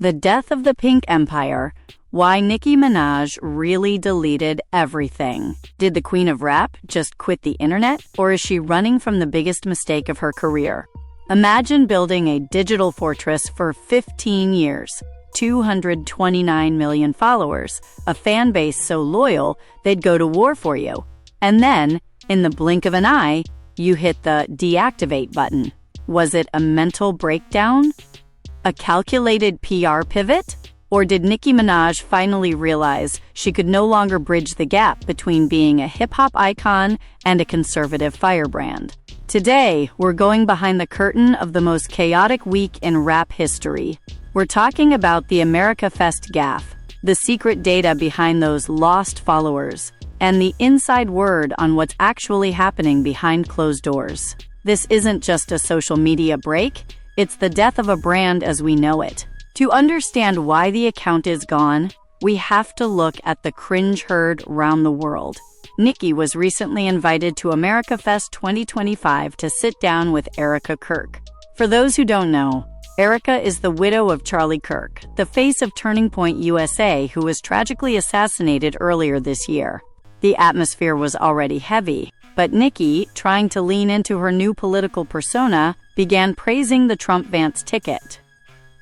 The death of the Pink Empire. Why Nicki Minaj really deleted everything. Did the queen of rap just quit the internet, or is she running from the biggest mistake of her career? Imagine building a digital fortress for 15 years, 229 million followers, a fan base so loyal they'd go to war for you. And then, in the blink of an eye, you hit the deactivate button. Was it a mental breakdown? A calculated PR pivot? Or did Nicki Minaj finally realize she could no longer bridge the gap between being a hip-hop icon and a conservative firebrand? Today, we're going behind the curtain of the most chaotic week in rap history. We're talking about the America Fest gaffe, the secret data behind those lost followers, and the inside word on what's actually happening behind closed doors. This isn't just a social media break, it's the death of a brand as we know it. To understand why the account is gone, we have to look at the cringe herd round the world. Nicki was recently invited to America Fest 2025 to sit down with Erika Kirk. For those who don't know, Erika is the widow of Charlie Kirk, the face of Turning Point USA, who was tragically assassinated earlier this year. The atmosphere was already heavy, but Nicki, trying to lean into her new political persona, began praising the Trump-Vance ticket.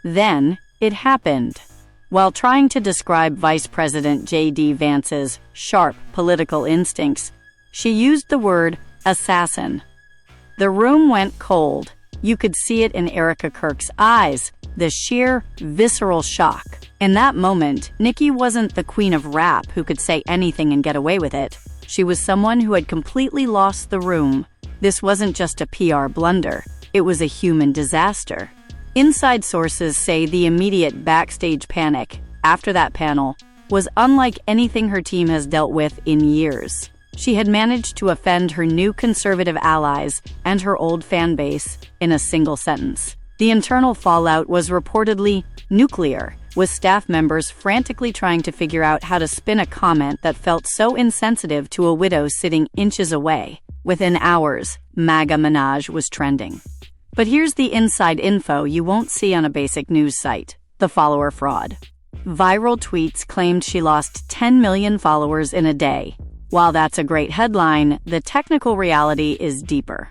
Then, it happened. While trying to describe Vice President J.D. Vance's sharp political instincts, she used the word assassin. The room went cold. You could see it in Erika Kirk's eyes, the sheer, visceral shock. In that moment, Nicki wasn't the queen of rap who could say anything and get away with it. She was someone who had completely lost the room. This wasn't just a PR blunder. It was a human disaster. Inside sources say the immediate backstage panic after that panel was unlike anything her team has dealt with in years. She had managed to offend her new conservative allies and her old fan base in a single sentence. The internal fallout was reportedly nuclear, with staff members frantically trying to figure out how to spin a comment that felt so insensitive to a widow sitting inches away. Within hours, MAGA Minaj was trending. But here's the inside info you won't see on a basic news site: the follower fraud. Viral tweets claimed she lost 10 million followers in a day. While that's a great headline, the technical reality is deeper.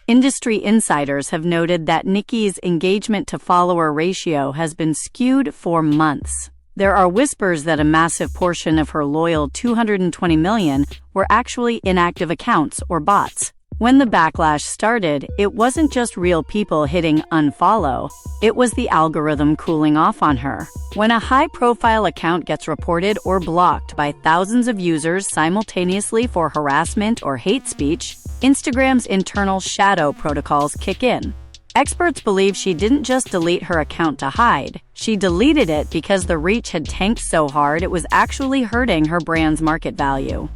Industry insiders have noted that Nicki's engagement-to-follower ratio has been skewed for months. There are whispers that a massive portion of her loyal 220 million were actually inactive accounts or bots. When the backlash started, it wasn't just real people hitting unfollow, it was the algorithm cooling off on her. When a high-profile account gets reported or blocked by thousands of users simultaneously for harassment or hate speech, Instagram's internal shadow protocols kick in. Experts believe she didn't just delete her account to hide. She deleted it because the reach had tanked so hard it was actually hurting her brand's market value.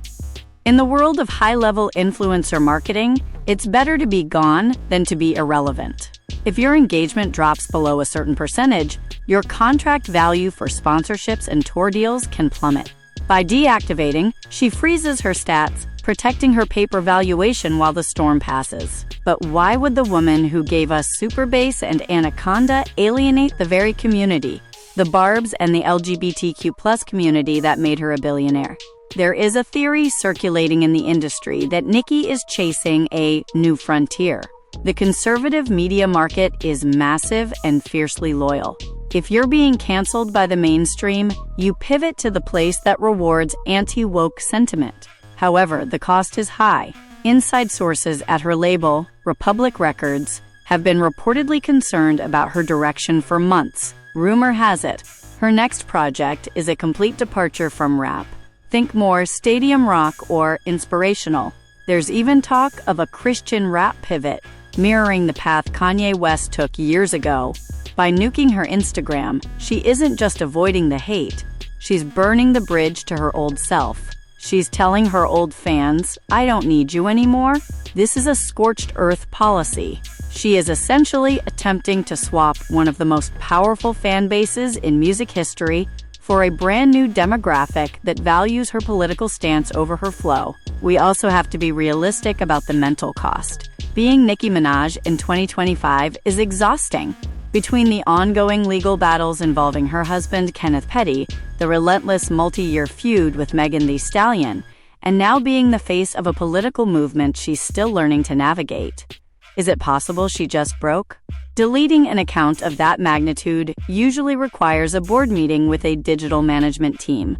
In the world of high-level influencer marketing, it's better to be gone than to be irrelevant. If your engagement drops below a certain percentage, your contract value for sponsorships and tour deals can plummet. By deactivating, she freezes her stats, protecting her paper valuation while the storm passes. But why would the woman who gave us Super Bass and Anaconda alienate the very community, the Barbs and the LGBTQ+ community that made her a billionaire? There is a theory circulating in the industry that Nicki is chasing a new frontier. The conservative media market is massive and fiercely loyal. If you're being canceled by the mainstream, you pivot to the place that rewards anti-woke sentiment. However, the cost is high. Inside sources at her label, Republic Records, have been reportedly concerned about her direction for months. Rumor has it, her next project is a complete departure from rap. Think more stadium rock or inspirational. There's even talk of a Christian rap pivot, mirroring the path Kanye West took years ago. By nuking her Instagram, she isn't just avoiding the hate, she's burning the bridge to her old self. She's telling her old fans, "I don't need you anymore." This is a scorched earth policy. She is essentially attempting to swap one of the most powerful fan bases in music history for a brand new demographic that values her political stance over her flow. We also have to be realistic about the mental cost. Being Nicki Minaj in 2025 is exhausting. Between the ongoing legal battles involving her husband, Kenneth Petty, the relentless multi-year feud with Megan Thee Stallion, and now being the face of a political movement she's still learning to navigate. Is it possible she just broke? Deleting an account of that magnitude usually requires a board meeting with a digital management team.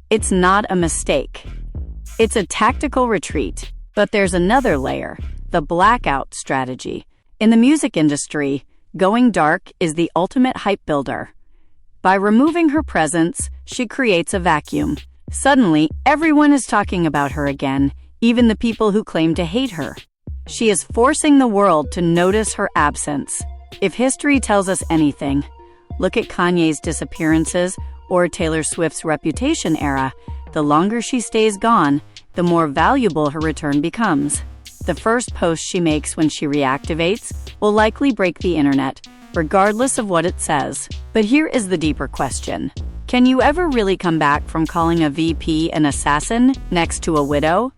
It's not a mistake. It's a tactical retreat. But there's another layer, the blackout strategy. In the music industry, going dark is the ultimate hype builder. By removing her presence, she creates a vacuum. Suddenly, everyone is talking about her again, even the people who claim to hate her. She is forcing the world to notice her absence. If history tells us anything, look at Kanye's disappearances or Taylor Swift's Reputation era. The longer she stays gone, the more valuable her return becomes. The first post she makes when she reactivates will likely break the internet, regardless of what it says. But here is the deeper question. Can you ever really come back from calling a VP an assassin next to a widow?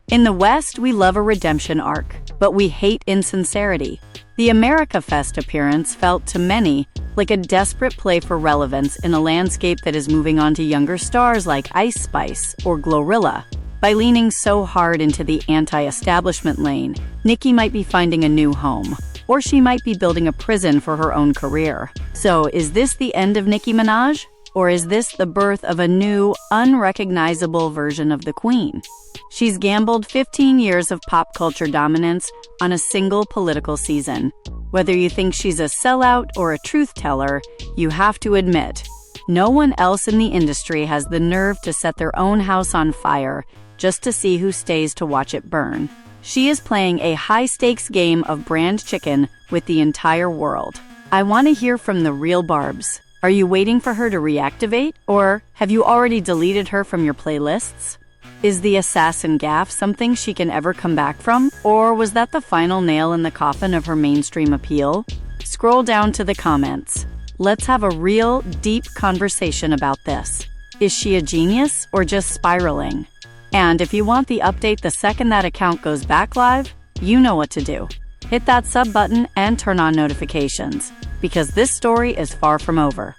In the West, we love a redemption arc, but we hate insincerity. The America Fest appearance felt to many like a desperate play for relevance in a landscape that is moving on to younger stars like Ice Spice or Glorilla. By leaning so hard into the anti-establishment lane, Nicki might be finding a new home, or she might be building a prison for her own career. So, is this the end of Nicki Minaj? Or is this the birth of a new, unrecognizable version of the Queen? She's gambled 15 years of pop culture dominance on a single political season. Whether you think she's a sellout or a truth-teller, you have to admit, no one else in the industry has the nerve to set their own house on fire just to see who stays to watch it burn. She is playing a high-stakes game of brand chicken with the entire world. I want to hear from the real Barbs. Are you waiting for her to reactivate, or have you already deleted her from your playlists? Is the assassin Gaffe something she can ever come back from, or was that the final nail in the coffin of her mainstream appeal? Scroll down to the comments. Let's have a real, deep conversation about this. Is she a genius or just spiraling? And if you want the update the second that account goes back live, you know what to do. Hit that sub button and turn on notifications, because this story is far from over.